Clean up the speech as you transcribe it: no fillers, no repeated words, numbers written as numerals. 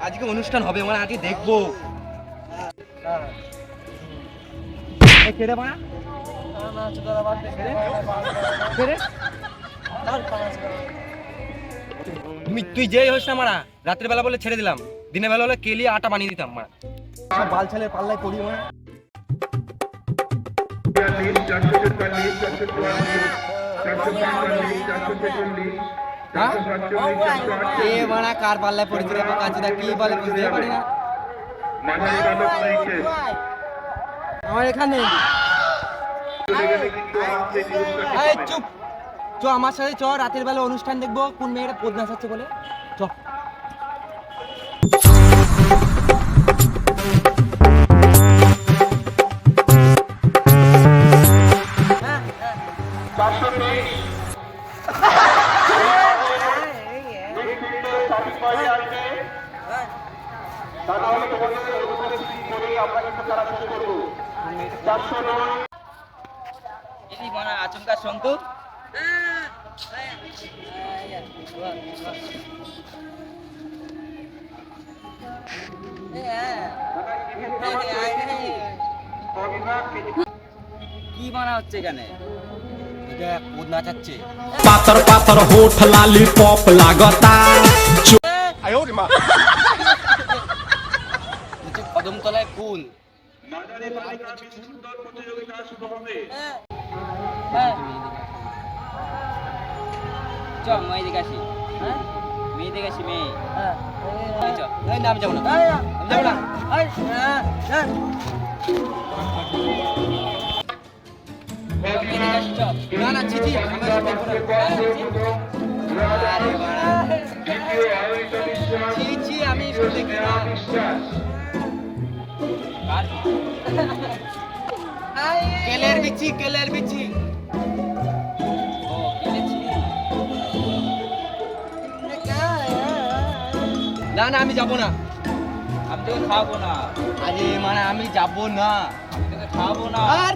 আজকে অনুষ্ঠান হবে মানে আজকে দেখবো। তুই যেই হোস না মারা, রাত্রে বেলা বলে ছেড়ে দিলাম, দিনের বেলা হলে কেলিয়ে আটা বানিয়ে দিতাম মারা। সব বাল ছেলের পাল্লায় পড়ি মারা। এ মারা কার পাল্লায় পড়েছি রে বাবা, কাজটা কি বলে বুঝতে পারি না। আমার এখানে চুপ চ, আমার সাথে চ, রাতের বেলা অনুষ্ঠান দেখবো কোন মেয়েটা পদ নাচাচ্ছে বলে। চ আচমকা সন্তু কি বানা হচ্ছে এখানে? এটা পদ নাচাচ্ছে। পাতর পাতর হোঠ ললিপপ লাগতা। কদমতলায় ফুল। চ মেয়ে দেখে আসি। মেয়ে দেখে আসি মেয়ে। না আমি যাবো না, আমি যাবো না। না না চিঠি আমি দেখি না। কেলের বিচি, কেলের বিচি। না না আমি যাবো না, আমি তোকে খাওয়াবো না। আরে মানে আমি যাবো না, আমি তোকে খাওয়াবো না। আর